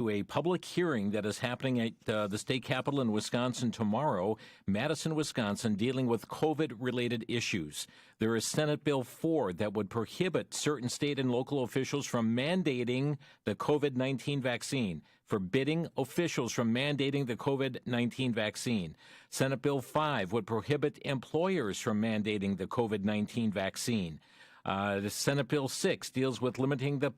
to a public hearing that is happening at the state capitol in Wisconsin tomorrow, Madison, Wisconsin, dealing with COVID-related issues. There is Senate Bill 4 that would prohibit certain state and local officials from mandating the COVID-19 vaccine, forbidding officials from mandating the COVID-19 vaccine. Senate Bill 5 would prohibit employers from mandating the COVID-19 vaccine. The Senate Bill 6 deals with limiting the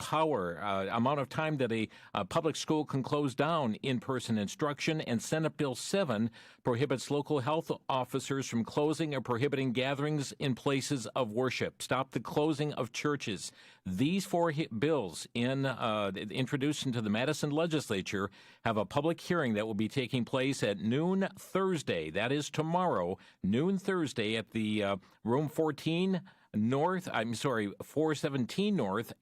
amount of time that a public school can close down in-person instruction, and Senate Bill 7 prohibits local health officers from closing or prohibiting gatherings in places of worship. Stop the closing of churches. These four bills introduced into the Madison legislature have a public hearing that will be taking place at noon Thursday. That is tomorrow, noon Thursday at the room 417 North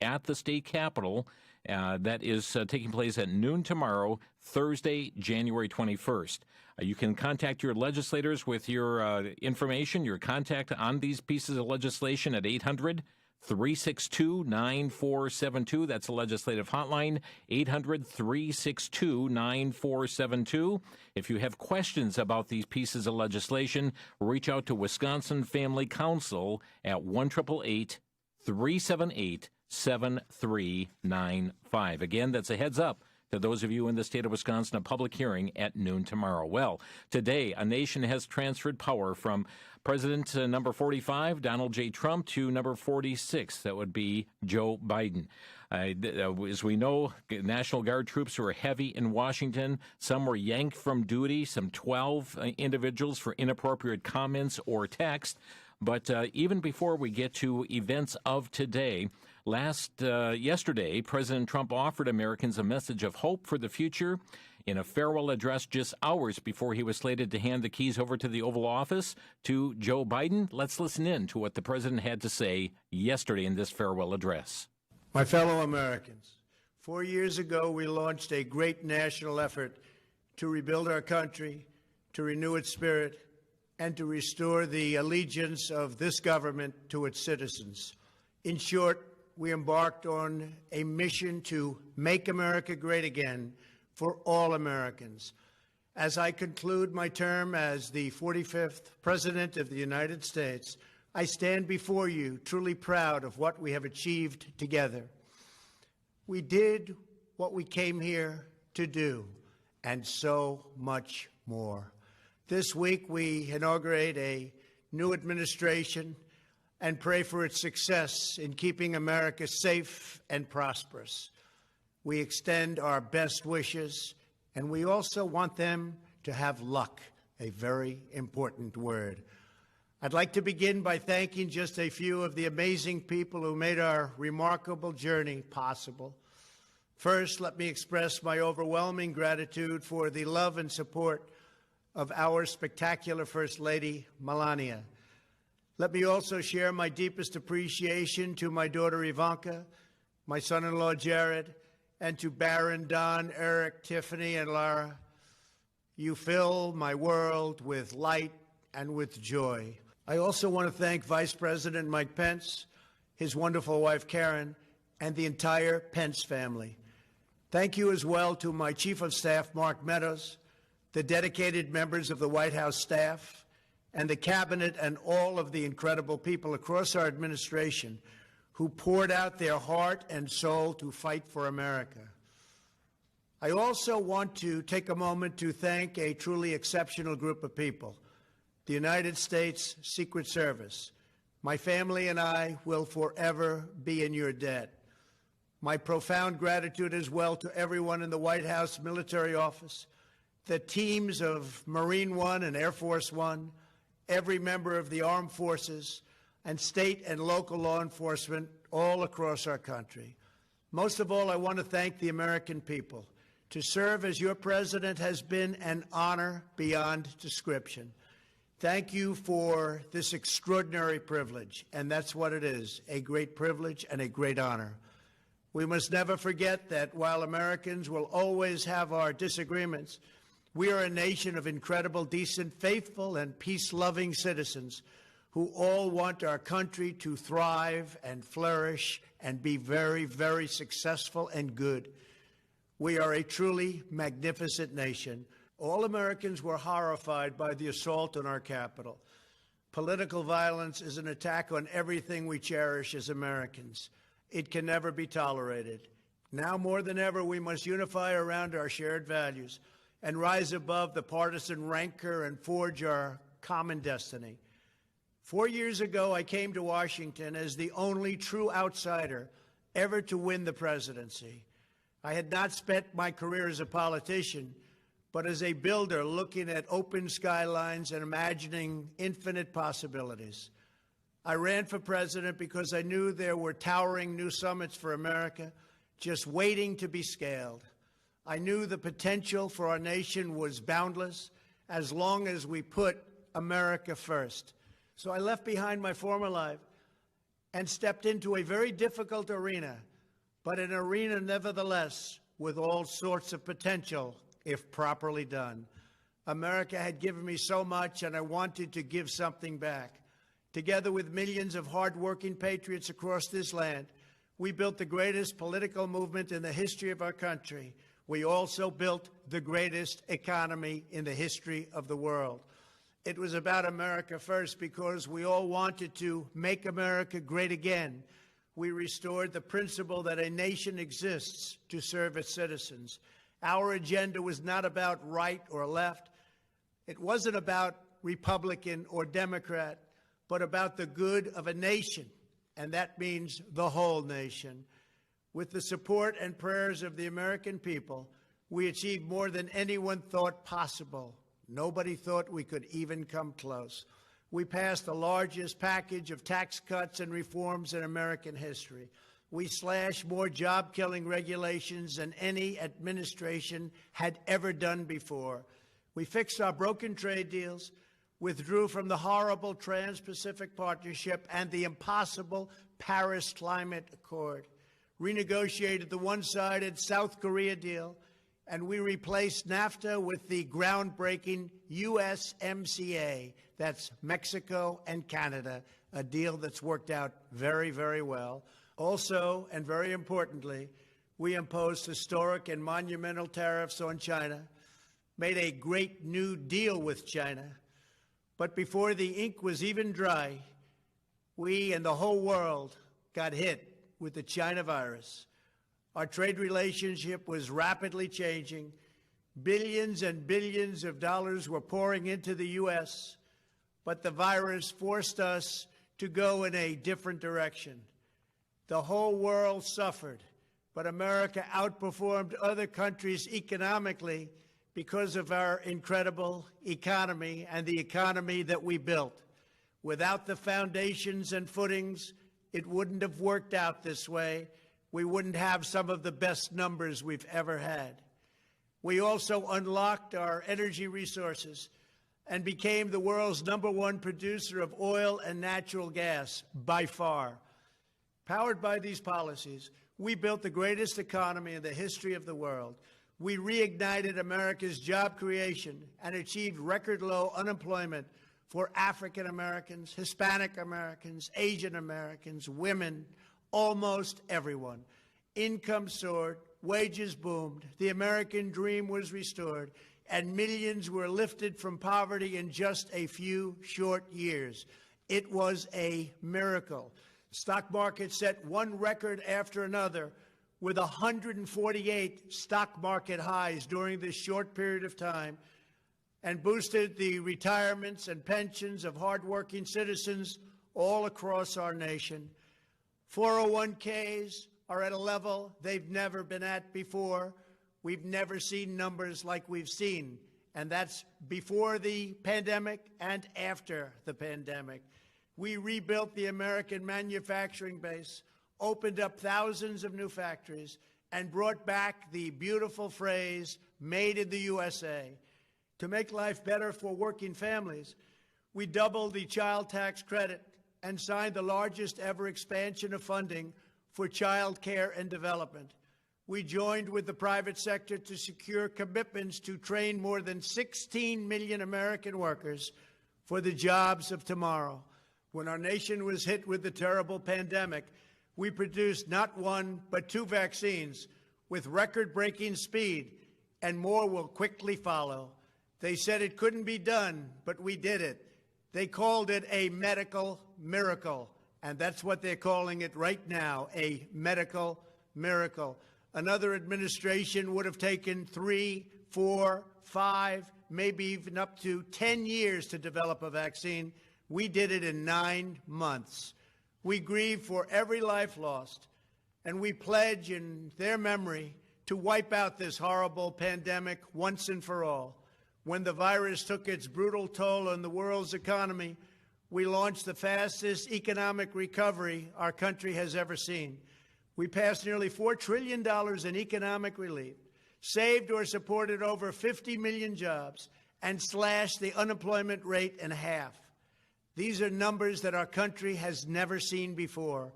at the state capitol. That is taking place at noon tomorrow, Thursday, January 21st. You can contact your legislators with your information, your contact on these pieces of legislation at 800-362-9472. That's a legislative hotline, 800-362-9472. If you have questions about these pieces of legislation, reach out to Wisconsin Family Council at 1-888-378-7395. Again, that's a heads up to those of you in the state of Wisconsin, a public hearing at noon tomorrow. Well, today, a nation has transferred power from President number 45, Donald J. Trump, to number 46, that would be Joe Biden. As we know, National Guard troops were heavy in Washington. Some were yanked from duty, some 12 individuals for inappropriate comments or text. But even before we get to events of today, yesterday, President Trump offered Americans a message of hope for the future in a farewell address just hours before he was slated to hand the keys over to the Oval Office to Joe Biden. Let's listen in to what the president had to say yesterday in this farewell address. My fellow Americans, 4 years ago, we launched a great national effort to rebuild our country, to renew its spirit, and to restore the allegiance of this government to its citizens. In short, we embarked on a mission to make America great again for all Americans. As I conclude my term as the 45th President of the United States, I stand before you truly proud of what we have achieved together. We did what we came here to do, and so much more. This week, we inaugurate a new administration and pray for its success in keeping America safe and prosperous. We extend our best wishes, and we also want them to have luck, a very important word. I'd like to begin by thanking just a few of the amazing people who made our remarkable journey possible. First, let me express my overwhelming gratitude for the love and support of our spectacular First Lady, Melania. Let me also share my deepest appreciation to my daughter Ivanka, my son-in-law Jared, and to Barron, Don, Eric, Tiffany, and Lara. You fill my world with light and with joy. I also want to thank Vice President Mike Pence, his wonderful wife Karen, and the entire Pence family. Thank you as well to my Chief of Staff, Mark Meadows, the dedicated members of the White House staff, and the cabinet, and all of the incredible people across our administration who poured out their heart and soul to fight for America. I also want to take a moment to thank a truly exceptional group of people, the United States Secret Service. My family and I will forever be in your debt. My profound gratitude as well to everyone in the White House Military Office, the teams of Marine One and Air Force One, every member of the armed forces, and state and local law enforcement all across our country. Most of all, I want to thank the American people. To serve as your president has been an honor beyond description. Thank you for this extraordinary privilege, and that's what it is, a great privilege and a great honor. We must never forget that while Americans will always have our disagreements, we are a nation of incredible, decent, faithful, and peace-loving citizens who all want our country to thrive and flourish and be very, very successful and good. We are a truly magnificent nation. All Americans were horrified by the assault on our capital. Political violence is an attack on everything we cherish as Americans. It can never be tolerated. Now more than ever, we must unify around our shared values and rise above the partisan rancor and forge our common destiny. 4 years ago, I came to Washington as the only true outsider ever to win the presidency. I had not spent my career as a politician, but as a builder looking at open skylines and imagining infinite possibilities. I ran for president because I knew there were towering new summits for America just waiting to be scaled. I knew the potential for our nation was boundless as long as we put America first. So I left behind my former life and stepped into a very difficult arena, but an arena nevertheless with all sorts of potential if properly done. America had given me so much, and I wanted to give something back. Together with millions of hardworking patriots across this land, we built the greatest political movement in the history of our country. We also built the greatest economy in the history of the world. It was about America first because we all wanted to make America great again. We restored the principle that a nation exists to serve its citizens. Our agenda was not about right or left. It wasn't about Republican or Democrat, but about the good of a nation, and that means the whole nation. With the support and prayers of the American people, we achieved more than anyone thought possible. Nobody thought we could even come close. We passed the largest package of tax cuts and reforms in American history. We slashed more job-killing regulations than any administration had ever done before. We fixed our broken trade deals, withdrew from the horrible Trans-Pacific Partnership and the impossible Paris Climate Accord, renegotiated the one-sided South Korea deal, and we replaced NAFTA with the groundbreaking USMCA. That's Mexico and Canada, a deal that's worked out very, very well. Also, and very importantly, we imposed historic and monumental tariffs on China, made a great new deal with China. But before the ink was even dry, we and the whole world got hit with the China virus. Our trade relationship was rapidly changing. Billions and billions of dollars were pouring into the U.S., but the virus forced us to go in a different direction. The whole world suffered, but America outperformed other countries economically because of our incredible economy and the economy that we built. Without the foundations and footings, it wouldn't have worked out this way. We wouldn't have some of the best numbers we've ever had. We also unlocked our energy resources and became the world's #1 producer of oil and natural gas by far. Powered by these policies, we built the greatest economy in the history of the world. We reignited America's job creation and achieved record low unemployment for African Americans, Hispanic Americans, Asian Americans, women, almost everyone. Income soared, wages boomed, the American dream was restored, and millions were lifted from poverty in just a few short years. It was a miracle. Stock market set one record after another with 148 stock market highs during this short period of time and boosted the retirements and pensions of hardworking citizens all across our nation. 401ks are at a level they've never been at before. We've never seen numbers like we've seen, and that's before the pandemic and after the pandemic. We rebuilt the American manufacturing base, opened up thousands of new factories, and brought back the beautiful phrase, made in the USA. To make life better for working families, we doubled the child tax credit and signed the largest ever expansion of funding for child care and development. We joined with the private sector to secure commitments to train more than 16 million American workers for the jobs of tomorrow. When our nation was hit with the terrible pandemic, we produced not one, but two vaccines, with record-breaking speed, and more will quickly follow. They said it couldn't be done, but we did it. They called it a medical miracle, and that's what they're calling it right now, a medical miracle. Another administration would have taken 3, 4, 5, maybe even up to 10 years to develop a vaccine. We did it in 9 months. We grieve for every life lost, and we pledge in their memory to wipe out this horrible pandemic once and for all. When the virus took its brutal toll on the world's economy, we launched the fastest economic recovery our country has ever seen. We passed nearly $4 trillion in economic relief, saved or supported over 50 million jobs, and slashed the unemployment rate in half. These are numbers that our country has never seen before.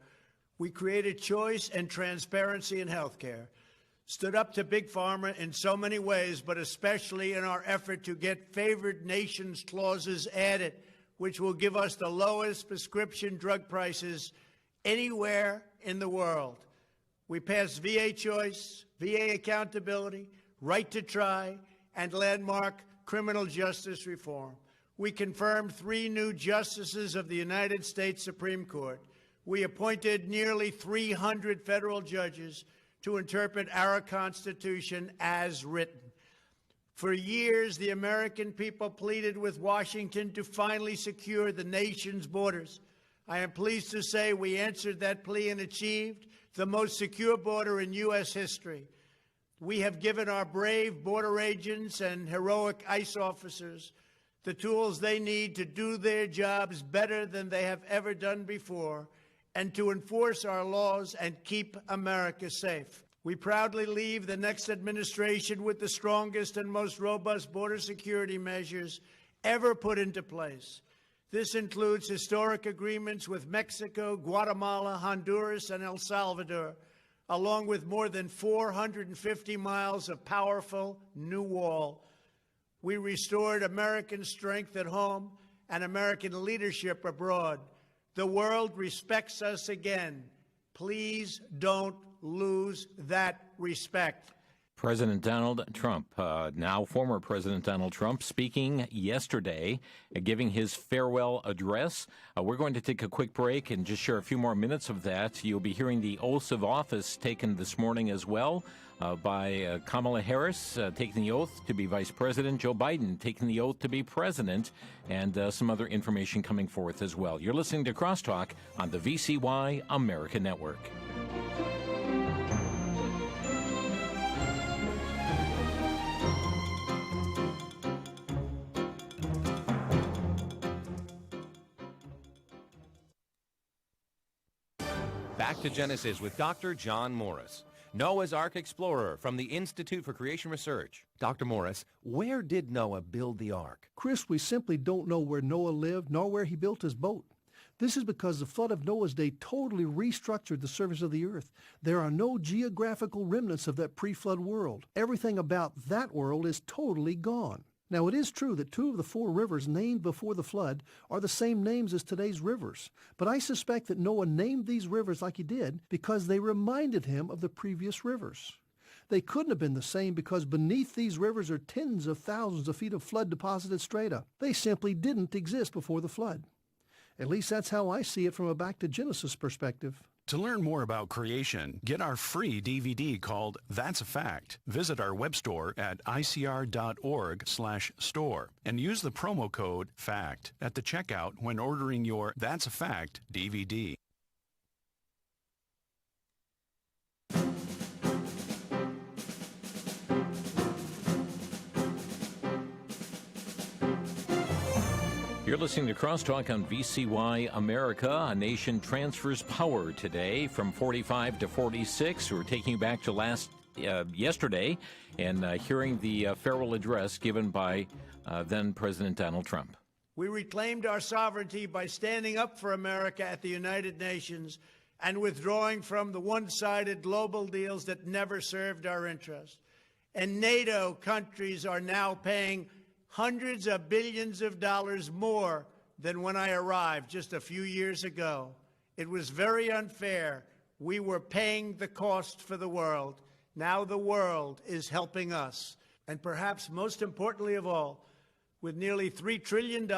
We created choice and transparency in health care, stood up to Big Pharma in so many ways, but especially in our effort to get favored nations clauses added, which will give us the lowest prescription drug prices anywhere in the world. We passed VA choice, VA accountability, right to try, and landmark criminal justice reform. We confirmed 3 new justices of the United States Supreme Court. We appointed nearly 300 federal judges to interpret our Constitution as written. For years, the American people pleaded with Washington to finally secure the nation's borders. I am pleased to say we answered that plea and achieved the most secure border in U.S. history. We have given our brave border agents and heroic ICE officers the tools they need to do their jobs better than they have ever done before, and to enforce our laws and keep America safe. We proudly leave the next administration with the strongest and most robust border security measures ever put into place. This includes historic agreements with Mexico, Guatemala, Honduras, and El Salvador, along with more than 450 miles of powerful new wall. We restored American strength at home and American leadership abroad. The world respects us again. Please don't lose that respect. President Donald Trump, now former President Donald Trump, speaking yesterday, giving his farewell address. We're going to take a quick break and just share a few more minutes of that. You'll be hearing the oaths of office taken this morning as well by Kamala Harris taking the oath to be Vice President, Joe Biden taking the oath to be President, and some other information coming forth as well. You're listening to Crosstalk on the VCY America Network. Back to Genesis with Dr. John Morris, Noah's Ark explorer from the Institute for Creation Research. Dr. Morris, where did Noah build the ark? Chris, we simply don't know where Noah lived nor where he built his boat. This is because the flood of Noah's day totally restructured the surface of the earth. There are no geographical remnants of that pre-flood world. Everything about that world is totally gone. Now, it is true that 2 of the 4 rivers named before the flood are the same names as today's rivers, but I suspect that Noah named these rivers like he did because they reminded him of the previous rivers. They couldn't have been the same because beneath these rivers are tens of thousands of feet of flood-deposited strata. They simply didn't exist before the flood. At least that's how I see it from a back to Genesis perspective. To learn more about creation, get our free DVD called That's a Fact. Visit our web store at icr.org/store and use the promo code FACT at the checkout when ordering your That's a Fact DVD. You're listening to Crosstalk on VCY America. A nation transfers power today from 45 to 46. We're taking you back to yesterday and hearing the farewell address given by then President Donald Trump. We reclaimed our sovereignty by standing up for America at the United Nations and withdrawing from the one-sided global deals that never served our interests. And NATO countries are now paying hundreds of billions of dollars more than when I arrived just a few years ago. It was very unfair. We were paying the cost for the world. Now the world is helping us. And perhaps most importantly of all, with nearly $3 trillion,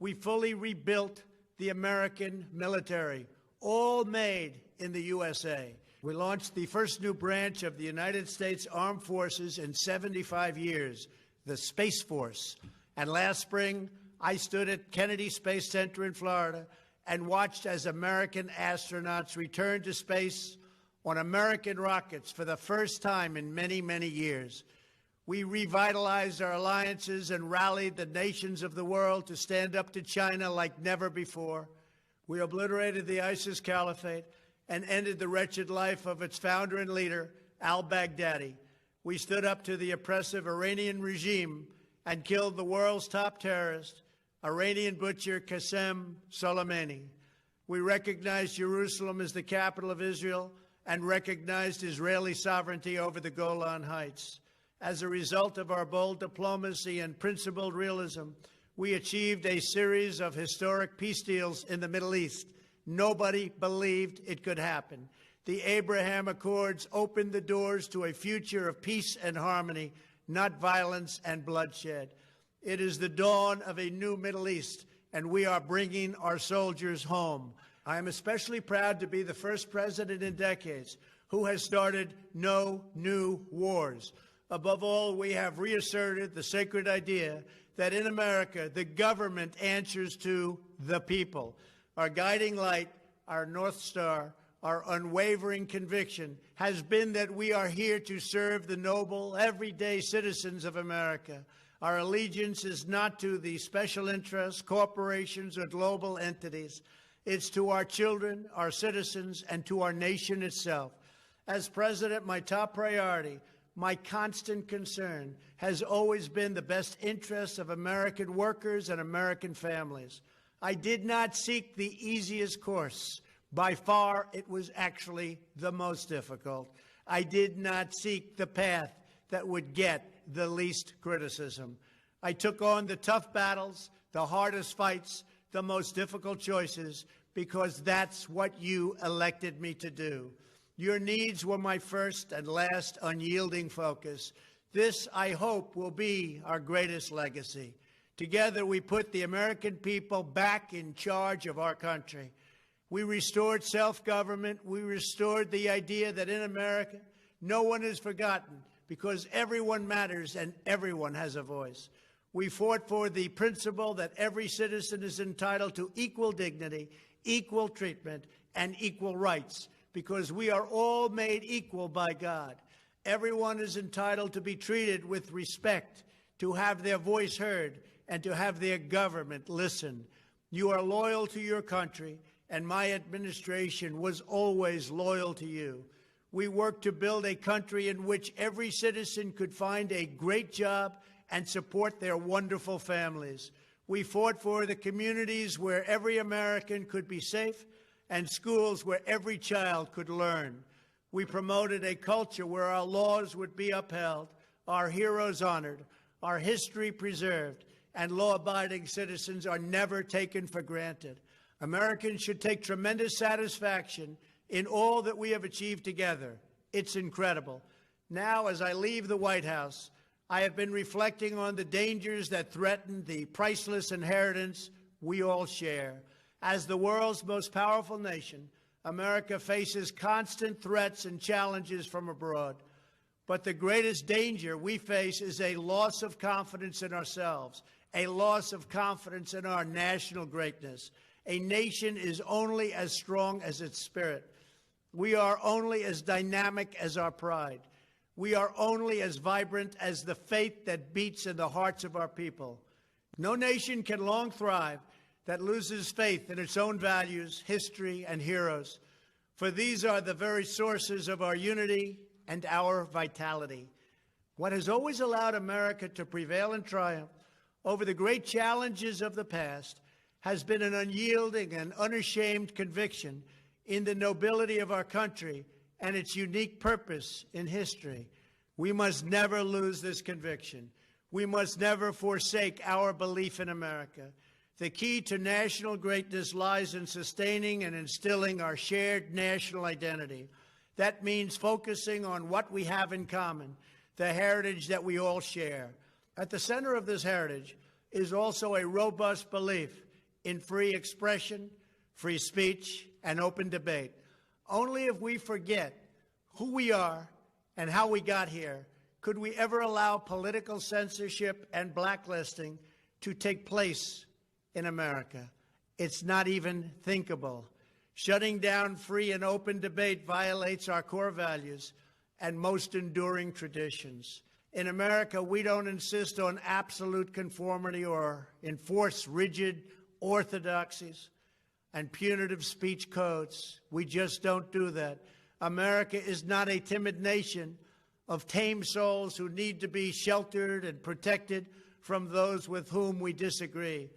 we fully rebuilt the American military, all made in the USA. We launched the first new branch of the United States Armed Forces in 75 years, the Space Force. And last spring, I stood at Kennedy Space Center in Florida and watched as American astronauts returned to space on American rockets for the first time in many, many years. We revitalized our alliances and rallied the nations of the world to stand up to China like never before. We obliterated the ISIS caliphate and ended the wretched life of its founder and leader, al-Baghdadi. We stood up to the oppressive Iranian regime and killed the world's top terrorist, Iranian butcher Qasem Soleimani. We recognized Jerusalem as the capital of Israel and recognized Israeli sovereignty over the Golan Heights. As a result of our bold diplomacy and principled realism, we achieved a series of historic peace deals in the Middle East. Nobody believed it could happen. The Abraham Accords opened the doors to a future of peace and harmony, not violence and bloodshed. It is the dawn of a new Middle East, and we are bringing our soldiers home. I am especially proud to be the first president in decades who has started no new wars. Above all, we have reasserted the sacred idea that in America, the government answers to the people. Our guiding light, our North Star, our unwavering conviction has been that we are here to serve the noble, everyday citizens of America. Our allegiance is not to the special interests, corporations, or global entities. It's to our children, our citizens, and to our nation itself. As president, my top priority, my constant concern, has always been the best interests of American workers and American families. I did not seek the easiest course. By far, it was actually the most difficult. I did not seek the path that would get the least criticism. I took on the tough battles, the hardest fights, the most difficult choices, because that's what you elected me to do. Your needs were my first and last unyielding focus. This, I hope, will be our greatest legacy. Together, we put the American people back in charge of our country. We restored self-government. We restored the idea that in America, no one is forgotten because everyone matters and everyone has a voice. We fought for the principle that every citizen is entitled to equal dignity, equal treatment, and equal rights because we are all made equal by God. Everyone is entitled to be treated with respect, to have their voice heard, and to have their government listen. You are loyal to your country, and my administration was always loyal to you. We worked to build a country in which every citizen could find a great job and support their wonderful families. We fought for the communities where every American could be safe and schools where every child could learn. We promoted a culture where our laws would be upheld, our heroes honored, our history preserved, and law-abiding citizens are never taken for granted. Americans should take tremendous satisfaction in all that we have achieved together. It's incredible. Now, as I leave the White House, I have been reflecting on the dangers that threaten the priceless inheritance we all share. As the world's most powerful nation, America faces constant threats and challenges from abroad. But the greatest danger we face is a loss of confidence in ourselves, a loss of confidence in our national greatness. A nation is only as strong as its spirit. We are only as dynamic as our pride. We are only as vibrant as the faith that beats in the hearts of our people. No nation can long thrive that loses faith in its own values, history, and heroes, for these are the very sources of our unity and our vitality. What has always allowed America to prevail and triumph over the great challenges of the past has been an unyielding and unashamed conviction in the nobility of our country and its unique purpose in history. We must never lose this conviction. We must never forsake our belief in America. The key to national greatness lies in sustaining and instilling our shared national identity. That means focusing on what we have in common, the heritage that we all share. At the center of this heritage is also a robust belief in free expression, free speech, and open debate. Only if we forget who we are and how we got here could we ever allow political censorship and blacklisting to take place in America. It's not even thinkable. Shutting down free and open debate violates our core values and most enduring traditions. In America, we don't insist on absolute conformity or enforce rigid orthodoxies and punitive speech codes. We just don't do that. America is not a timid nation of tame souls who need to be sheltered and protected from those with whom we disagree.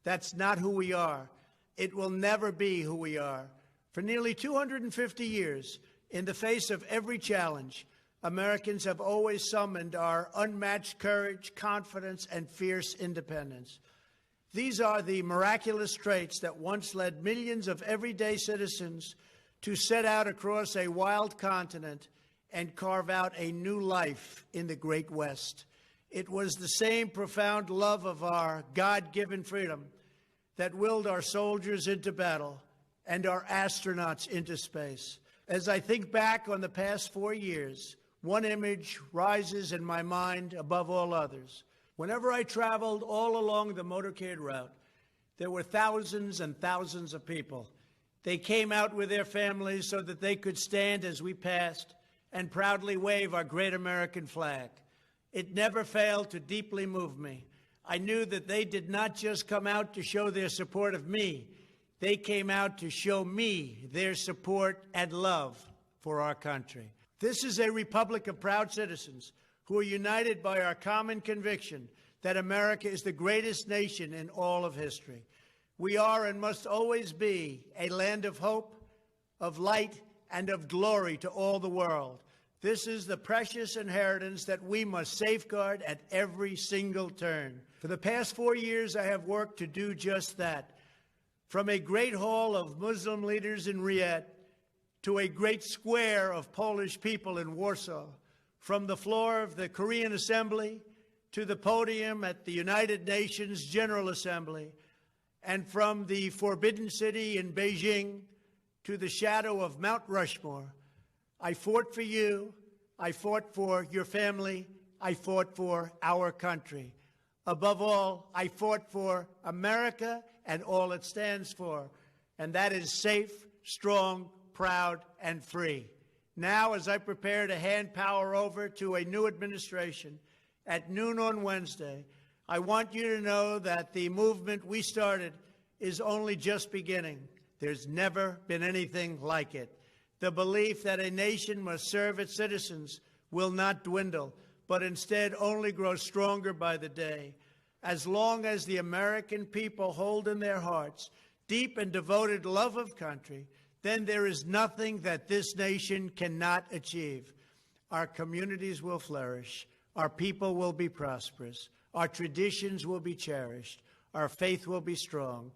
That's not who we are. It will never be who we are. For nearly 250 years, in the face of every challenge, Americans have always summoned our unmatched courage, confidence, and fierce independence. These are the miraculous traits that once led millions of everyday citizens to set out across a wild continent and carve out a new life in the Great West. It was the same profound love of our God-given freedom that willed our soldiers into battle and our astronauts into space. As I think back on the past 4 years, one image rises in my mind above all others. Whenever I traveled all along the motorcade route, there were thousands and thousands of people. They came out with their families so that they could stand as we passed and proudly wave our great American flag. It never failed to deeply move me. I knew that they did not just come out to show their support of me. They came out to show me their support and love for our country. This is a republic of proud citizens who are united by our common conviction that America is the greatest nation in all of history. We are and must always be a land of hope, of light, and of glory to all the world. This is the precious inheritance that we must safeguard at every single turn. For the past 4 years, I have worked to do just that. From a great hall of Muslim leaders in Riyadh to a great square of Polish people in Warsaw, from the floor of the Korean Assembly to the podium at the United Nations General Assembly, and from the Forbidden City in Beijing to the shadow of Mount Rushmore, I fought for you, I fought for your family, I fought for our country. Above all, I fought for America and all it stands for, and that is safe, strong, proud, and free. Now, as I prepare to hand power over to a new administration at noon on Wednesday, I want you to know that the movement we started is only just beginning. There's never been anything like it. The belief that a nation must serve its citizens will not dwindle, but instead only grow stronger by the day. As long as the American people hold in their hearts deep and devoted love of country, then there is nothing that this nation cannot achieve. Our communities will flourish, our people will be prosperous, our traditions will be cherished, our faith will be strong,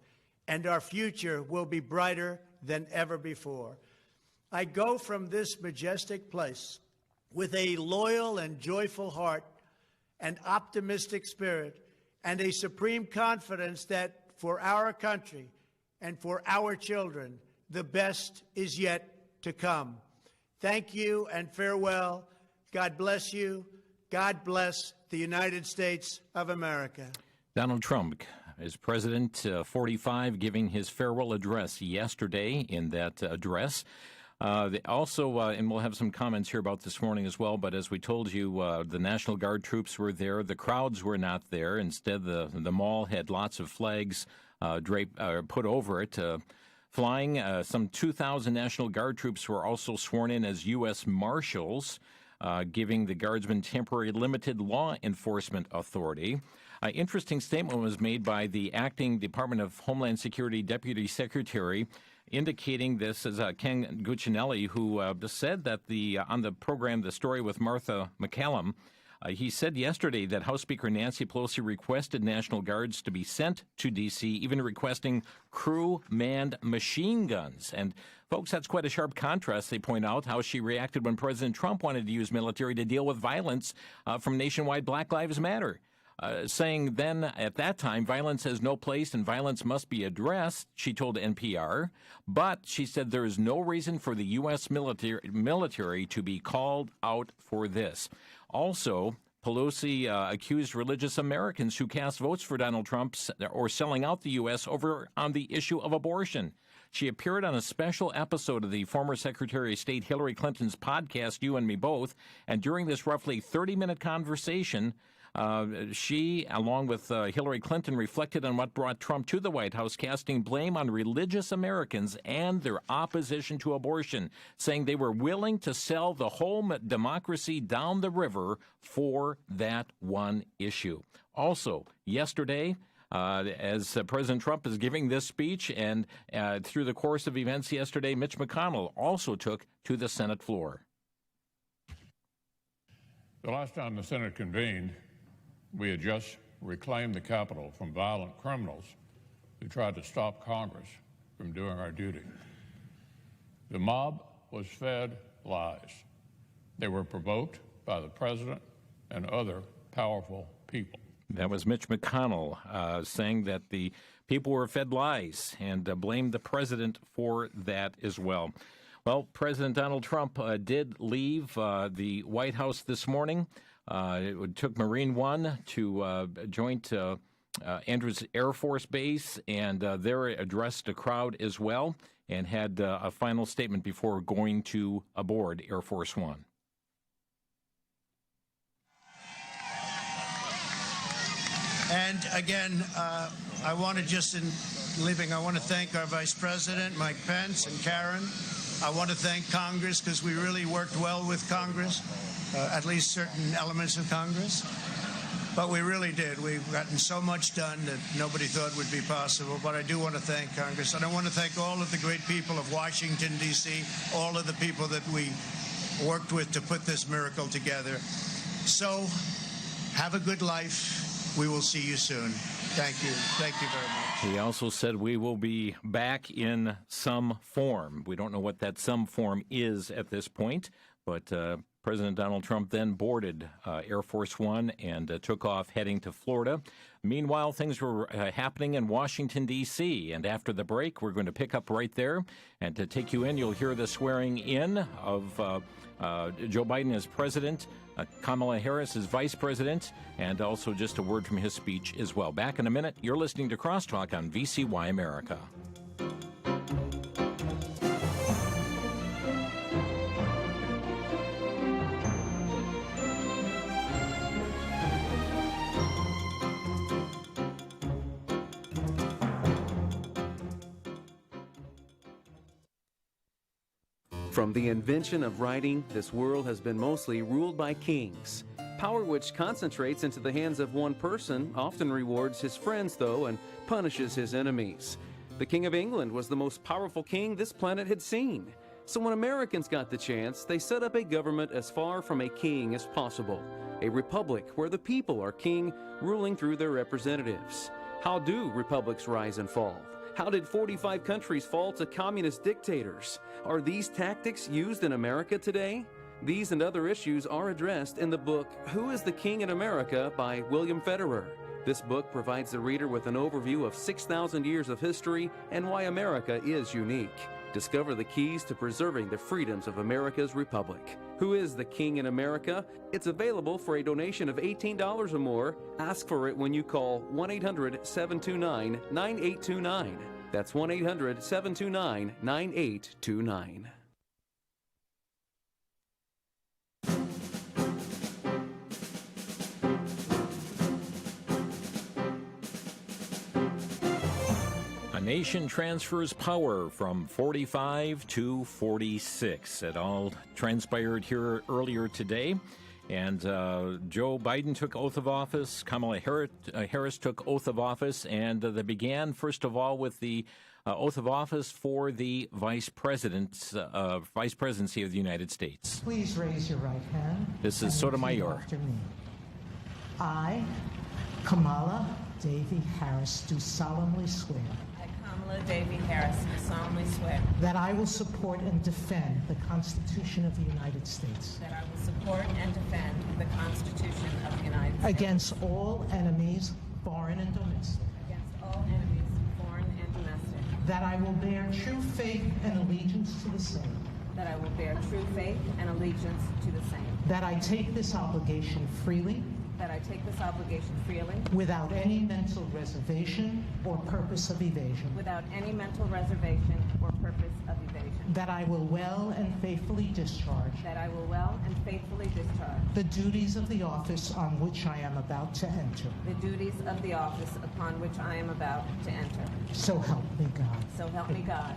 and our future will be brighter than ever before. I go from this majestic place with a loyal and joyful heart, an optimistic spirit, and a supreme confidence that for our country and for our children, the best is yet to come. Thank you and farewell. God bless you. God bless the United States of America. Donald Trump is President 45, giving his farewell address yesterday. In that address, and we'll have some comments here about this morning as well, but as we told you, the National Guard troops were there. The crowds were not there. Instead, the mall had lots of flags put over it. Flying, some 2,000 National Guard troops were also sworn in as U.S. Marshals, giving the Guardsmen temporary limited law enforcement authority. An interesting statement was made by the acting Department of Homeland Security Deputy Secretary, indicating this as Ken Cuccinelli, who said that on the program, The Story with Martha McCallum, He said yesterday that House Speaker Nancy Pelosi requested National Guards to be sent to D.C., even requesting crew-manned machine guns. And, folks, that's quite a sharp contrast, they point out, how she reacted when President Trump wanted to use military to deal with violence from nationwide Black Lives Matter. Saying then, at that time, violence has no place and violence must be addressed, she told NPR. But she said there is no reason for the U.S. military to be called out for this. Also, Pelosi accused religious Americans who cast votes for Donald Trump or selling out the U.S. over on the issue of abortion. She appeared on a special episode of the former Secretary of State Hillary Clinton's podcast, You and Me Both, and during this roughly 30-minute conversation, she, along with Hillary Clinton, reflected on what brought Trump to the White House, casting blame on religious Americans and their opposition to abortion, saying they were willing to sell the whole democracy down the river for that one issue. Also, yesterday, as President Trump is giving this speech, and through the course of events yesterday, Mitch McConnell also took to the Senate floor. The last time the Senate convened, we had just reclaimed the Capitol from violent criminals who tried to stop Congress from doing our duty. The mob was fed lies. They were provoked by the president and other powerful people. That was Mitch McConnell saying that the people were fed lies and blamed the president for that as well. Well, President Donald Trump did leave the White House this morning. It took Marine One to joint Andrews Air Force Base, and there addressed a crowd as well and had a final statement before going to aboard Air Force One. And again, I want to just, in leaving, I want to thank our Vice President, Mike Pence, and Karen. I want to thank Congress because we really worked well with Congress, at least certain elements of Congress. But we really did. We've gotten so much done that nobody thought would be possible. But I do want to thank Congress. And I want to thank all of the great people of Washington, D.C., all of the people that we worked with to put this miracle together. So have a good life. We will see you soon. Thank you. Thank you very much. He also said we will be back in some form. We don't know what that some form is at this point, but President Donald Trump then boarded Air Force One and took off heading to Florida. Meanwhile, things were happening in Washington, D.C., and after the break, we're going to pick up right there. And to take you in, you'll hear the swearing in of Joe Biden as president, Kamala Harris as vice president, and also just a word from his speech as well. Back in a minute. You're listening to Crosstalk on VCY America. From the invention of writing, this world has been mostly ruled by kings. Power which concentrates into the hands of one person often rewards his friends, though, and punishes his enemies. The King of England was the most powerful king this planet had seen. So when Americans got the chance, they set up a government as far from a king as possible. A republic where the people are king, ruling through their representatives. How do republics rise and fall? How did 45 countries fall to communist dictators? Are these tactics used in America today? These and other issues are addressed in the book, Who is the King in America by William Federer. This book provides the reader with an overview of 6,000 years of history and why America is unique. Discover the keys to preserving the freedoms of America's republic. Who is the King in America? It's available for a donation of $18 or more. Ask for it when you call 1-800-729-9829. That's 1-800-729-9829. A nation transfers power from 45 to 46. It all transpired here earlier today. And Joe Biden took oath of office. Kamala Harris took oath of office. And they began, first of all, with the oath of office for the vice presidency of the United States. Please raise your right hand. This is and repeat Sotomayor. after me. I, Kamala Davy Harris, do solemnly swear I, Kamala Davy Harris, do solemnly swear that I will support and defend the Constitution of the United States that I will support and defend the Constitution of the United States against all enemies, foreign and domestic, against all enemies, foreign and domestic, that I will bear true faith and allegiance to the same, that I will bear true faith and allegiance to the same, that I take this obligation freely that I take this obligation freely without any mental reservation or purpose of evasion, without any mental reservation or purpose of evasion, that I will well and faithfully discharge that I will well and faithfully discharge the duties of the office on which I am about to enter. the duties of the office upon which I am about to enter. So help me God. So help me God.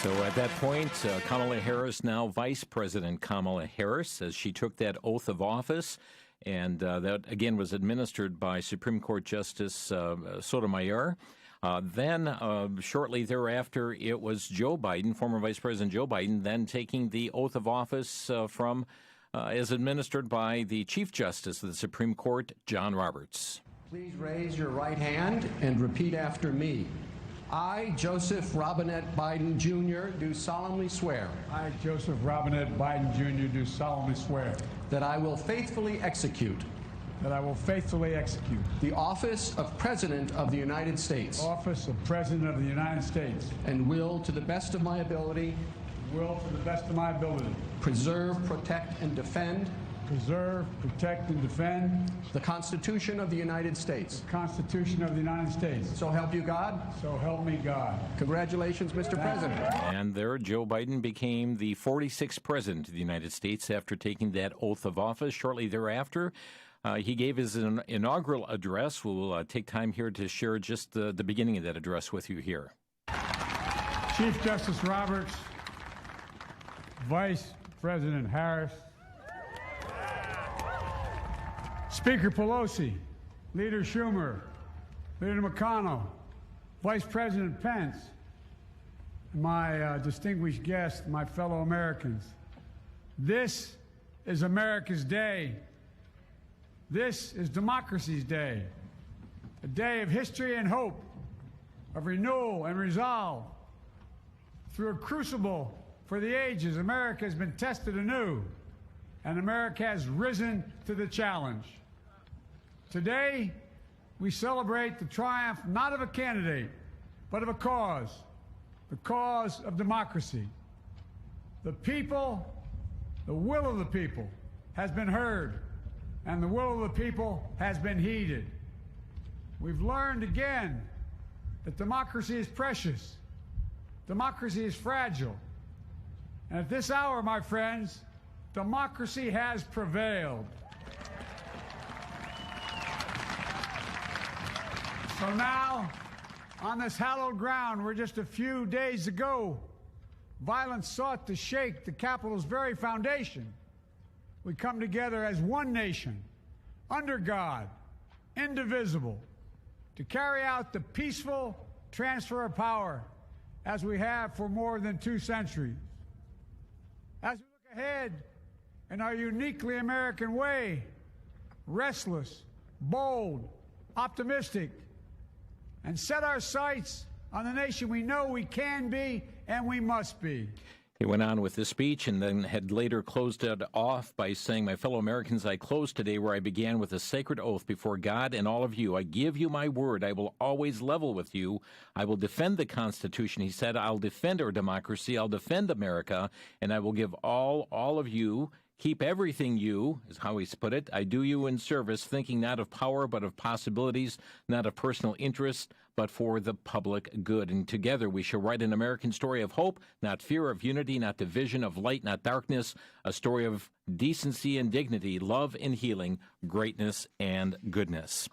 So at that point, Kamala Harris, now Vice President Kamala Harris, as she took that oath of office, and that, again, was administered by Supreme Court Justice Sotomayor. Then, shortly thereafter, it was Joe Biden, former Vice President Joe Biden, then taking the oath of office as administered by the Chief Justice of the Supreme Court, John Roberts. Please raise your right hand and repeat after me. I, Joseph Robinette Biden, Jr., do solemnly swear I, Joseph Robinette Biden, Jr., do solemnly swear that I will faithfully execute that I will faithfully execute the office of President of the United States the office of President of the United States and will, to the best of my ability, to the best of my ability, preserve, protect, and defend preserve, protect, and defend the Constitution of the United States. the Constitution of the United States. So help you God. So help me God. Congratulations, Mr. President. And there, Joe Biden became the 46th President of the United States after taking that oath of office. Shortly thereafter, he gave his inaugural address. We'll take time here to share just the beginning of that address with you here. Chief Justice Roberts, Vice President Harris, Speaker Pelosi, Leader Schumer, Leader McConnell, Vice President Pence, and my distinguished guests, my fellow Americans. This is America's day. This is democracy's day, a day of history and hope, of renewal and resolve. Through a crucible for the ages, America has been tested anew, and America has risen to the challenge. Today, we celebrate the triumph not of a candidate, but of a cause, the cause of democracy. The people, the will of the people, has been heard, and the will of the people has been heeded. We've learned again that democracy is precious, democracy is fragile, and at this hour, my friends, democracy has prevailed. So now, on this hallowed ground where just a few days ago, violence sought to shake the Capitol's very foundation, we come together as one nation, under God, indivisible, to carry out the peaceful transfer of power as we have for more than 2 centuries. As we look ahead in our uniquely American way, restless, bold, optimistic, and set our sights on the nation we know we can be and we must be. He went on with this speech and then had later closed it off by saying, "My fellow Americans, I close today where I began with a sacred oath before God and all of you. I give you my word. I will always level with you. I will defend the Constitution." He said, "I'll defend our democracy. I'll defend America, and I will give all of you, keep everything you," is how he's put it. "I do you in service, thinking not of power, but of possibilities, not of personal interest, but for the public good. And together we shall write an American story of hope, not fear, of unity, not division, of light, not darkness, a story of decency and dignity, love and healing, greatness and goodness."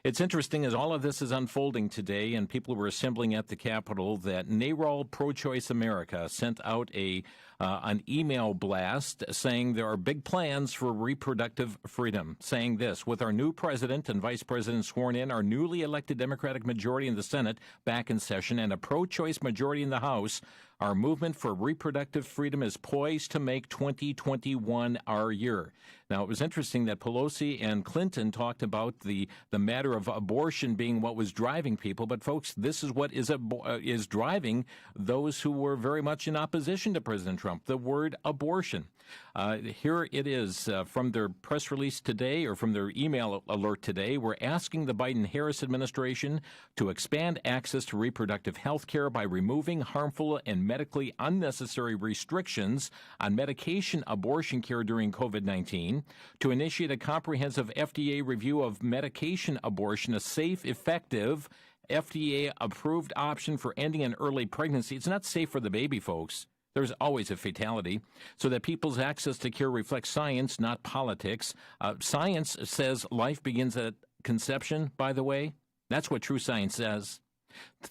It's interesting as all of this is unfolding today and people were assembling at the Capitol that NARAL Pro-Choice America sent out an email blast saying there are big plans for reproductive freedom, saying this: "With our new president and vice president sworn in, our newly elected Democratic majority in the Senate back in session, and a pro-choice majority in the House, Our movement for reproductive freedom is poised to make 2021 our year. Now, it was interesting that Pelosi and Clinton talked about the matter of abortion being what was driving people, but folks, this is what is driving those who were very much in opposition to President Trump, the word abortion. Here it is from their press release today, or from their email alert today. We're asking the Biden-Harris administration to expand access to reproductive health care by removing harmful and medically unnecessary restrictions on medication abortion care during COVID-19, to initiate a comprehensive FDA review of medication abortion, a safe, effective, FDA-approved option for ending an early pregnancy. It's not safe for the baby, folks. There's always a fatality, so that people's access to care reflects science, not politics. Science says life begins at conception, by the way. That's what true science says.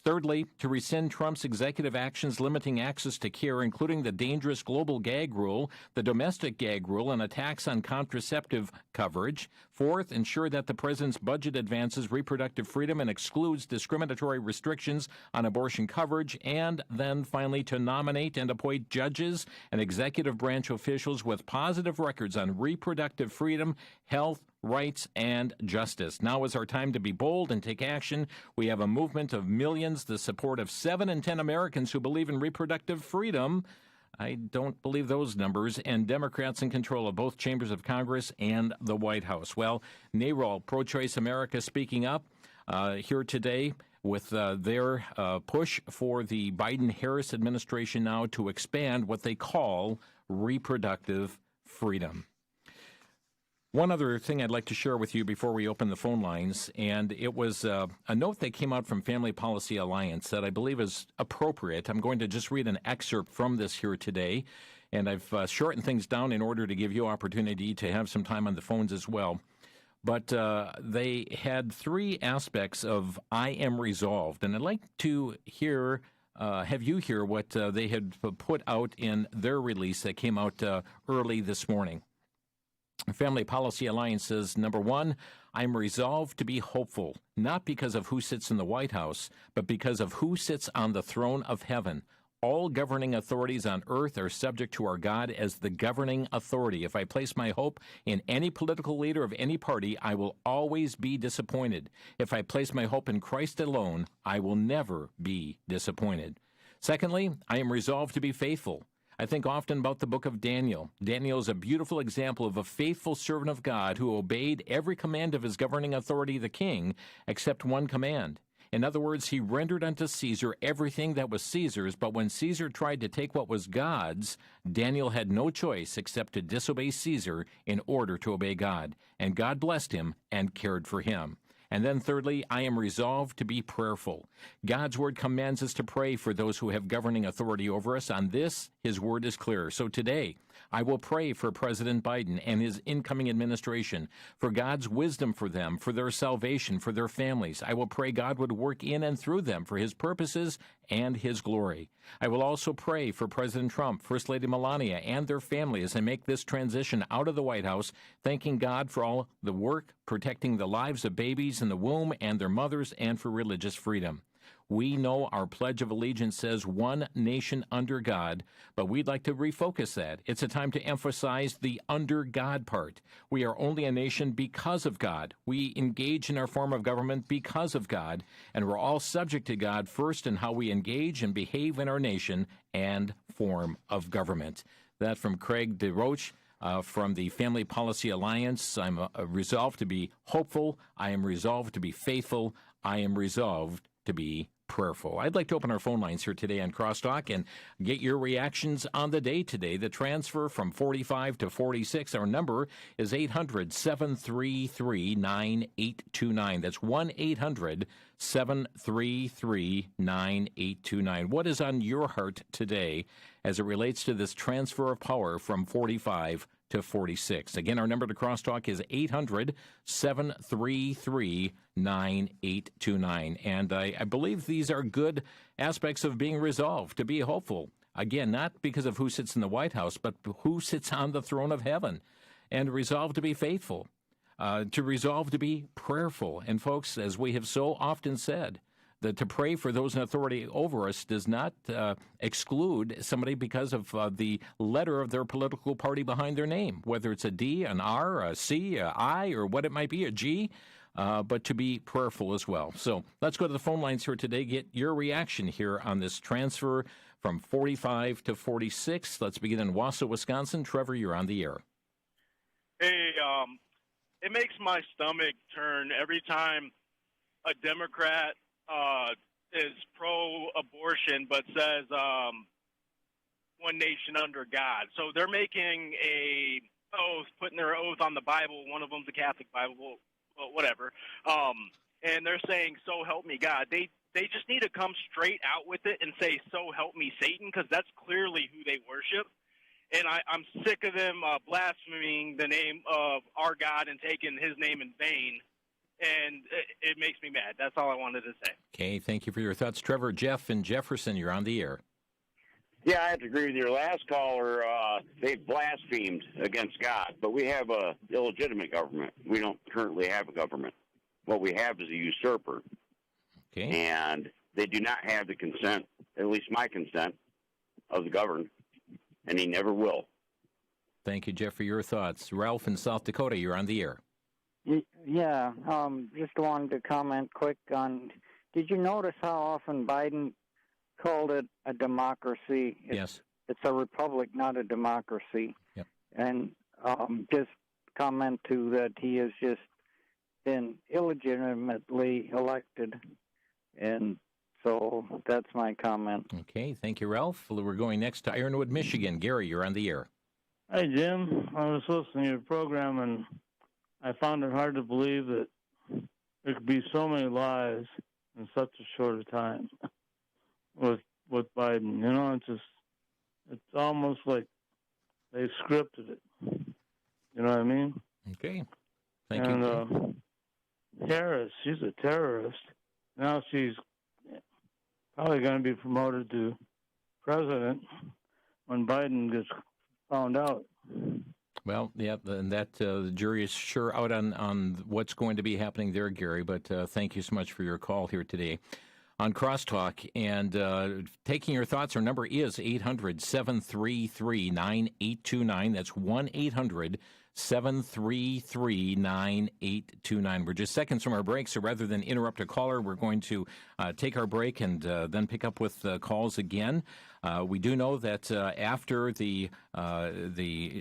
Thirdly, to rescind Trump's executive actions limiting access to care, including the dangerous global gag rule, the domestic gag rule, and a tax on contraceptive coverage. Fourth, ensure that the president's budget advances reproductive freedom and excludes discriminatory restrictions on abortion coverage. And then finally, to nominate and appoint judges and executive branch officials with positive records on reproductive freedom, health, rights, and justice. Now is our time to be bold and take action. We have a movement of millions, the support of 7 in 10 Americans who believe in reproductive freedom. I don't believe those numbers, and Democrats in control of both chambers of Congress and the White House. Well, NARAL, Pro-Choice America, speaking up here today with their push for the Biden-Harris administration now to expand what they call reproductive freedom. One other thing I'd like to share with you before we open the phone lines, and it was a note that came out from Family Policy Alliance that I believe is appropriate. I'm going to just read an excerpt from this here today, and I've shortened things down in order to give you opportunity to have some time on the phones as well. But they had 3 aspects of I am resolved, and I'd like to have you hear what they had put out in their release that came out early this morning. Family Policy Alliance says, number 1, I'm resolved to be hopeful, not because of who sits in the White House, but because of who sits on the throne of heaven. All governing authorities on earth are subject to our God as the governing authority. If I place my hope in any political leader of any party, I will always be disappointed. If I place my hope in Christ alone, I will never be disappointed. Secondly, I am resolved to be faithful. I think often about the book of Daniel. Daniel is a beautiful example of a faithful servant of God who obeyed every command of his governing authority, the king, except one command. In other words, he rendered unto Caesar everything that was Caesar's, but when Caesar tried to take what was God's, Daniel had no choice except to disobey Caesar in order to obey God. And God blessed him and cared for him. And then thirdly, I am resolved to be prayerful. God's word commands us to pray for those who have governing authority over us. On this, his word is clear. So today, I will pray for President Biden and his incoming administration, for God's wisdom for them, for their salvation, for their families. I will pray God would work in and through them for his purposes and his glory. I will also pray for President Trump, First Lady Melania, and their family as they make this transition out of the White House, thanking God for all the work, protecting the lives of babies in the womb and their mothers, and for religious freedom. We know our Pledge of Allegiance says one nation under God, but we'd like to refocus that. It's a time to emphasize the under God part. We are only a nation because of God. We engage in our form of government because of God, and we're all subject to God first in how we engage and behave in our nation and form of government. That from Craig DeRoche. From the Family Policy Alliance. I'm resolved to be hopeful. I am resolved to be faithful. I am resolved to be prayerful. I'd like to open our phone lines here today on Crosstalk and get your reactions on the day today. The transfer from 45 to 46, our number is 800-733-9829. That's 1-800-733-9829. What is on your heart today as it relates to this transfer of power from 45 to 46? Again, our number to Crosstalk is 800-733-9829. And I believe these are good aspects of being resolved, to be hopeful. Again, not because of who sits in the White House, but who sits on the throne of heaven. And resolved to be faithful, to resolve to be prayerful. And folks, as we have so often said, to pray for those in authority over us does not exclude somebody because of the letter of their political party behind their name, whether it's a D, an R, a C, a I, or what it might be, a G, but to be prayerful as well. So let's go to the phone lines here today, get your reaction here on this transfer from 45 to 46. Let's begin in Wausau, Wisconsin. Trevor, you're on the air. Hey, it makes my stomach turn every time a Democrat is pro-abortion but says one nation under God. So they're making a oath, putting their oath on the Bible. One of them's a Catholic Bible, well, whatever. And they're saying, so help me God. They just need to come straight out with it and say, so help me Satan, because that's clearly who they worship. And I'm sick of them blaspheming the name of our God and taking his name in vain. And it makes me mad. That's all I wanted to say. Okay, thank you for your thoughts. Trevor, Jeff, and Jefferson, you're on the air. Yeah, I have to agree with your last caller. They blasphemed against God, but we have a illegitimate government. We don't currently have a government. What we have is a usurper. Okay. And they do not have the consent, at least my consent, of the governed, and he never will. Thank you, Jeff, for your thoughts. Ralph in South Dakota, you're on the air. Yeah, just wanted to comment quick on, did you notice how often Biden called it a democracy? Yes. It's a republic, not a democracy. Yep. And just comment to that he has just been illegitimately elected. And so that's my comment. Okay, thank you, Ralph. We're going next to Ironwood, Michigan. Gary, you're on the air. Hi, Jim. I was listening to your program, and I found it hard to believe that there could be so many lies in such a short a time with Biden. You know, it's almost like they scripted it. You know what I mean? Okay. Thank you. And Harris, she's a terrorist. Now she's probably going to be promoted to president when Biden gets found out. Well, yeah, and that the jury is sure out on what's going to be happening there, Gary, but thank you so much for your call here today on Crosstalk. And taking your thoughts, our number is 800-733-9829. That's 1-800-733-9829. We're just seconds from our break, so rather than interrupt a caller, we're going to take our break and then pick up with calls again. We do know that after the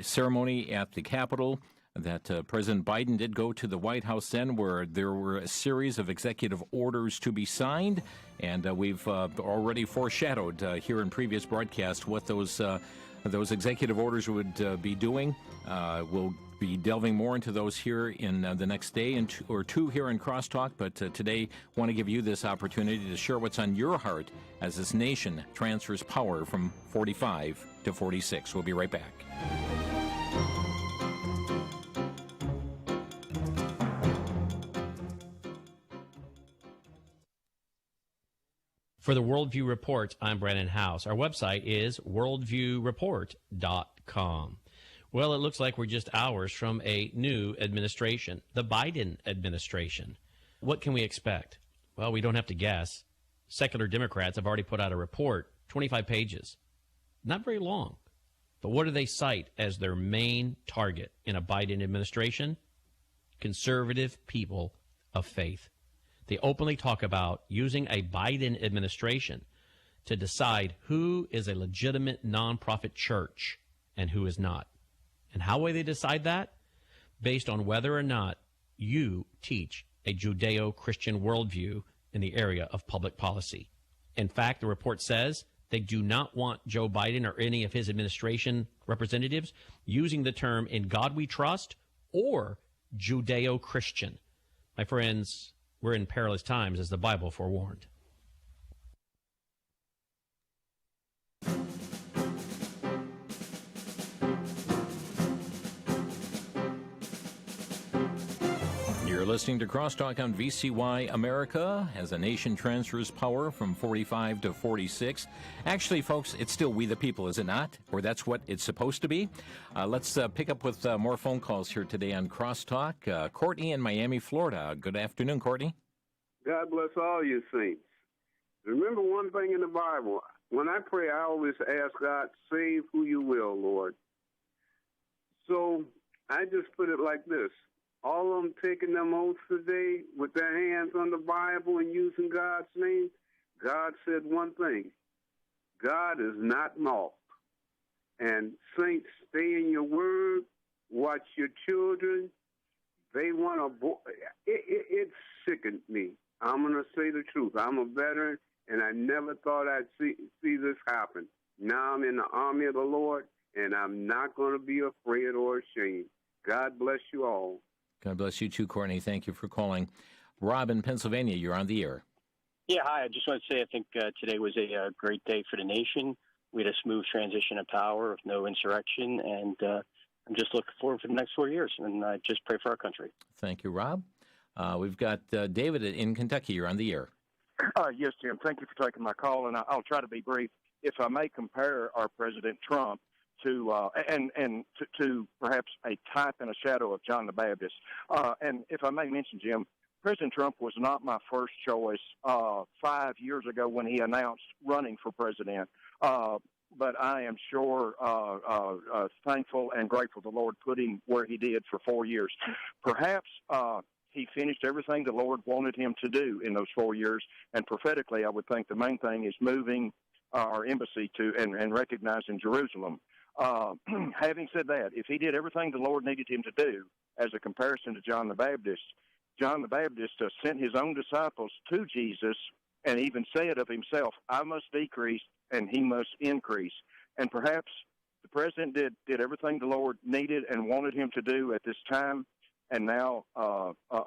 ceremony at the Capitol, that President Biden did go to the White House then, where there were a series of executive orders to be signed, and we've already foreshadowed here in previous broadcasts what those executive orders would be doing. We'll be delving more into those here in the next day or two here in Crosstalk, but today want to give you this opportunity to share what's on your heart as this nation transfers power from 45 to 46. We'll be right back. For the Worldview Report, I'm Brandon House. Our website is worldviewreport.com. Well, it looks like we're just hours from a new administration, the Biden administration. What can we expect? Well, we don't have to guess. Secular Democrats have already put out a report, 25 pages. Not very long. But what do they cite as their main target in a Biden administration? Conservative people of faith. They openly talk about using a Biden administration to decide who is a legitimate nonprofit church and who is not. And how will they decide that? Based on whether or not you teach a Judeo-Christian worldview in the area of public policy. In fact, the report says they do not want Joe Biden or any of his administration representatives using the term "in God we trust" or Judeo-Christian. My friends, we're in perilous times, as the Bible forewarned. You're listening to Crosstalk on VCY America as a nation transfers power from 45 to 46. Actually, folks, it's still we the people, is it not? Or that's what it's supposed to be. Let's pick up with more phone calls here today on Crosstalk. Courtney in Miami, Florida. Good afternoon, Courtney. God bless all you saints. Remember one thing in the Bible. When I pray, I always ask God, save who you will, Lord. So I just put it like this. All of them taking them oaths today with their hands on the Bible and using God's name, God said one thing. God is not mocked. And saints, stay in your word. Watch your children. They want to. It sickened me. I'm going to say the truth. I'm a veteran, and I never thought I'd see this happen. Now I'm in the army of the Lord, and I'm not going to be afraid or ashamed. God bless you all. God bless you too, Courtney. Thank you for calling. Rob in Pennsylvania, you're on the air. Yeah, hi. I just want to say I think today was a great day for the nation. We had a smooth transition of power with no insurrection, and I'm just looking forward for the next 4 years, and I just pray for our country. Thank you, Rob. We've got David in Kentucky. You're on the air. Yes, Jim. Thank you for taking my call, and I'll try to be brief. If I may compare our President Trump to to perhaps a type and a shadow of John the Baptist, and if I may mention, Jim, President Trump was not my first choice 5 years ago when he announced running for president. But I am sure thankful and grateful the Lord put him where he did for 4 years. Perhaps he finished everything the Lord wanted him to do in those 4 years. And prophetically, I would think the main thing is moving our embassy to and recognizing Jerusalem. Having said that, if he did everything the Lord needed him to do as a comparison to John the Baptist sent his own disciples to Jesus and even said of himself, I must decrease and he must increase. And perhaps the president did everything the Lord needed and wanted him to do at this time. And now,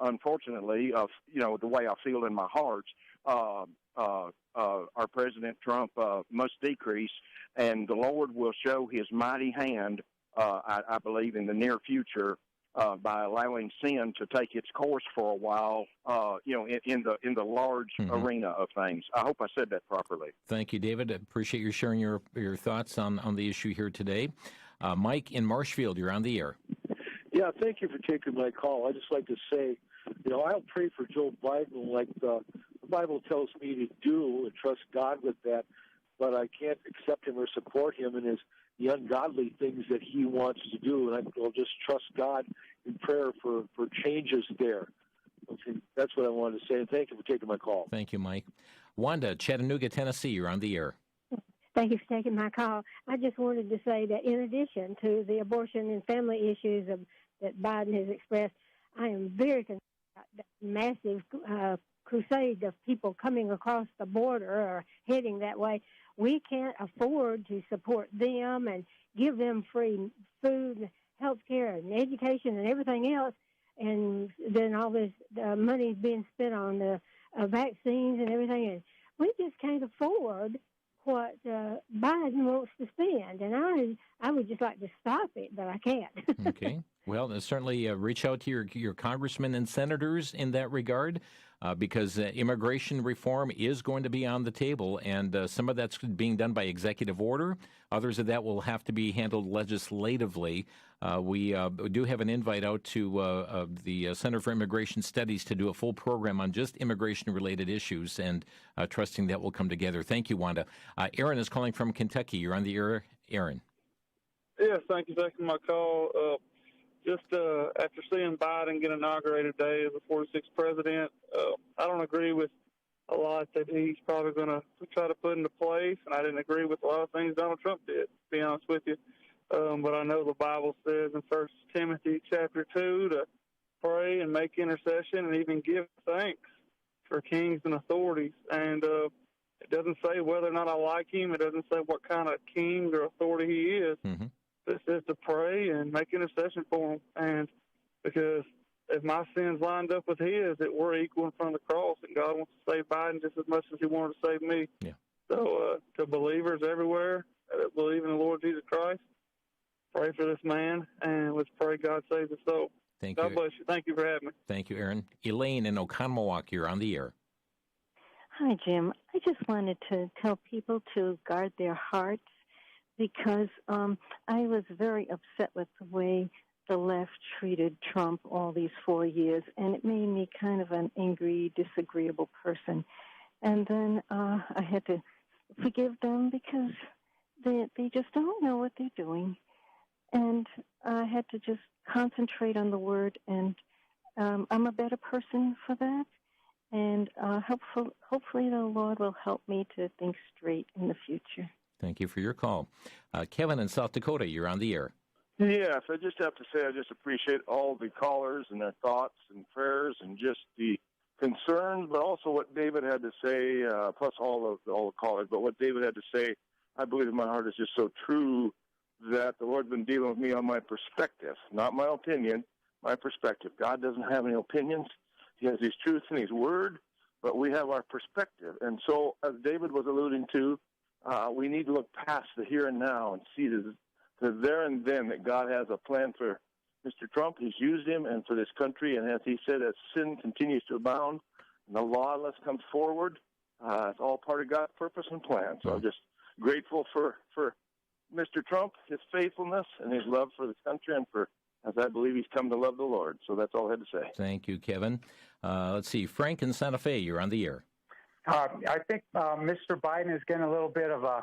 unfortunately, the way I feel in my heart, our President Trump must decrease, and the Lord will show his mighty hand, I believe, in the near future by allowing sin to take its course for a while, in the large arena of things. I hope I said that properly. Thank you, David. I appreciate you sharing your thoughts on the issue here today. Mike in Marshfield, you're on the air. Yeah, thank you for taking my call. I just like to say, I'll pray for Joe Biden like the Bible tells me to do and trust God with that, but I can't accept him or support him in the ungodly things that he wants to do, and I'll just trust God in prayer for changes there. Okay, that's what I wanted to say, and thank you for taking my call. Thank you, Mike. Wanda, Chattanooga, Tennessee, you're on the air. Thank you for taking my call. I just wanted to say that in addition to the abortion and family issues that Biden has expressed, I am very concerned about the massive crusade of people coming across the border or heading that way. We can't afford to support them and give them free food, health care, and education and everything else, and then all this money being spent on the vaccines and everything. And we just can't afford what Biden wants to spend, and I would just like to stop it, but I can't. Okay. Well, certainly reach out to your congressmen and senators in that regard, because immigration reform is going to be on the table, and some of that's being done by executive order. Others of that will have to be handled legislatively. We do have an invite out to the Center for Immigration Studies to do a full program on just immigration-related issues, and trusting that will come together. Thank you, Wanda. Aaron is calling from Kentucky. You're on the air, Aaron. Yes, thank you for taking my call. Just after seeing Biden get inaugurated today as the 46th president, I don't agree with a lot that he's probably going to try to put into place, and I didn't agree with a lot of things Donald Trump did, to be honest with you. But I know the Bible says in 1 Timothy chapter 2 to pray and make intercession and even give thanks for kings and authorities. And it doesn't say whether or not I like him. It doesn't say what kind of king or authority he is. Mm-hmm. It says to pray and make intercession for him. And because if my sins lined up with his, that we're equal in front of the cross, and God wants to save Biden just as much as he wanted to save me. Yeah. So to believers everywhere that believe in the Lord Jesus Christ, pray for this man, and let's pray God saves his soul. Thank God you. bless you. Thank you for having me. Thank you, Aaron. Elaine in Oconomowoc, you're on the air. Hi, Jim. I just wanted to tell people to guard their hearts because I was very upset with the way the left treated Trump all these 4 years, and it made me kind of an angry, disagreeable person. And then I had to forgive them because they just don't know what they're doing. And I had to just concentrate on the Word, and I'm a better person for that. And hopefully the Lord will help me to think straight in the future. Thank you for your call. Kevin in South Dakota, you're on the air. Yes, I just have to say I just appreciate all the callers and their thoughts and prayers and just the concerns, but also what David had to say, plus all the callers. But what David had to say, I believe in my heart is just so true that the Lord's been dealing with me on my perspective, not my opinion, my perspective. God doesn't have any opinions. He has His truth and His word, but we have our perspective. And so, as David was alluding to, we need to look past the here and now and see the there and then that God has a plan for Mr. Trump. He's used him and for this country. And as he said, as sin continues to abound and the lawless comes forward, it's all part of God's purpose and plan. So I'm just grateful for Mr. Trump, his faithfulness and his love for the country, and as I believe he's come to love the Lord. So that's all I had to say. Thank you, Kevin. Let's see. Frank in Santa Fe, you're on the air. I think Mr. Biden is getting a little bit of a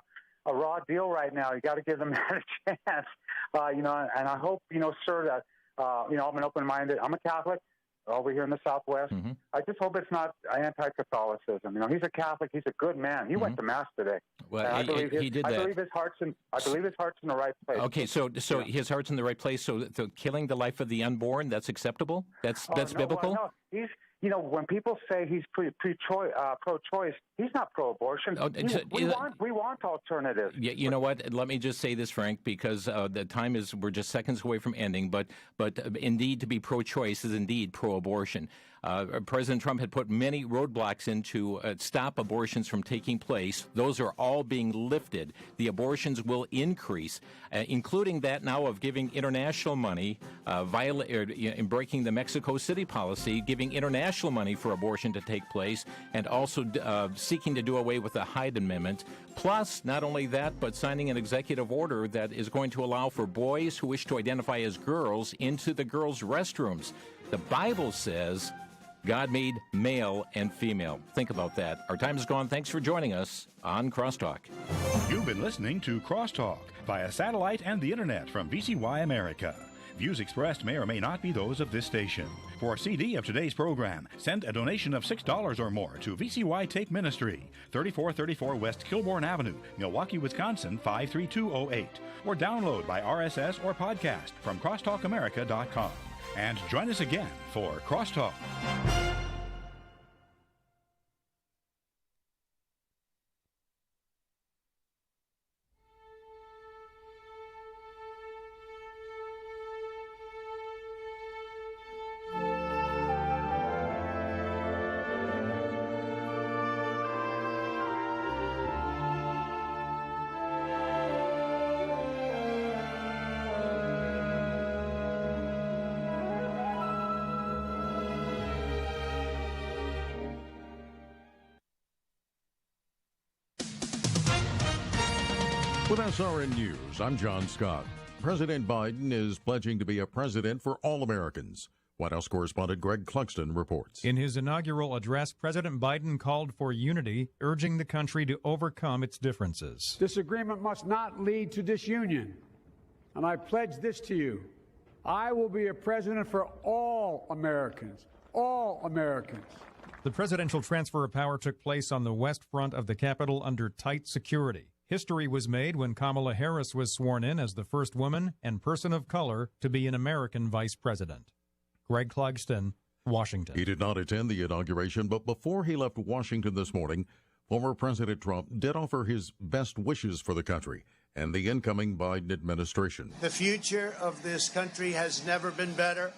raw deal right now. You got to give the man a chance, and I hope, sir, that, I'm an open-minded. I'm a Catholic over here in the Southwest. Mm-hmm. I just hope it's not anti-Catholicism. He's a Catholic. He's a good man. He went to Mass today. Well, I believe he did that. I believe his heart's in the right place. Okay, so his heart's in the right place. So killing the life of the unborn, that's acceptable? That's biblical? No, he's. When people say he's pro-choice, he's not pro-abortion. We want alternatives. Yeah, you know what? Let me just say this, Frank, because the time we're just seconds away from ending. But indeed, to be pro-choice is indeed pro-abortion. President Trump had put many roadblocks in to stop abortions from taking place. Those are all being lifted. The abortions will increase, including that now of giving international money, in breaking the Mexico City policy, giving international money for abortion to take place, and also seeking to do away with the Hyde Amendment. Plus, not only that, but signing an executive order that is going to allow for boys who wish to identify as girls into the girls' restrooms. The Bible says God made male and female. Think about that. Our time is gone. Thanks for joining us on Crosstalk. You've been listening to Crosstalk via satellite and the internet from VCY America. Views expressed may or may not be those of this station. For a CD of today's program, send a donation of $6 or more to VCY Take Ministry, 3434 West Kilbourne Avenue, Milwaukee, Wisconsin, 53208. Or download by RSS or podcast from crosstalkamerica.com. And join us again for Crosstalk. With SRN News, I'm John Scott. President Biden is pledging to be a president for all Americans. White House correspondent Greg Clugston reports. In his inaugural address, President Biden called for unity, urging the country to overcome its differences. This agreement must not lead to disunion. And I pledge this to you. I will be a president for all Americans. All Americans. The presidential transfer of power took place on the west front of the Capitol under tight security. History was made when Kamala Harris was sworn in as the first woman and person of color to be an American vice president. Greg Clugston, Washington. He did not attend the inauguration, but before he left Washington this morning, former President Trump did offer his best wishes for the country and the incoming Biden administration. The future of this country has never been better.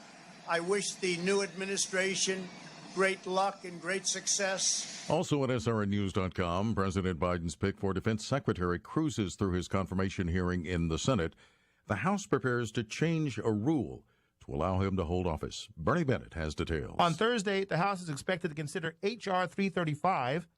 I wish the new administration great luck and great success. Also at SRNnews.com, President Biden's pick for Defense Secretary cruises through his confirmation hearing in the Senate. The House prepares to change a rule to allow him to hold office. Bernie Bennett has details. On Thursday, the House is expected to consider H.R. 335,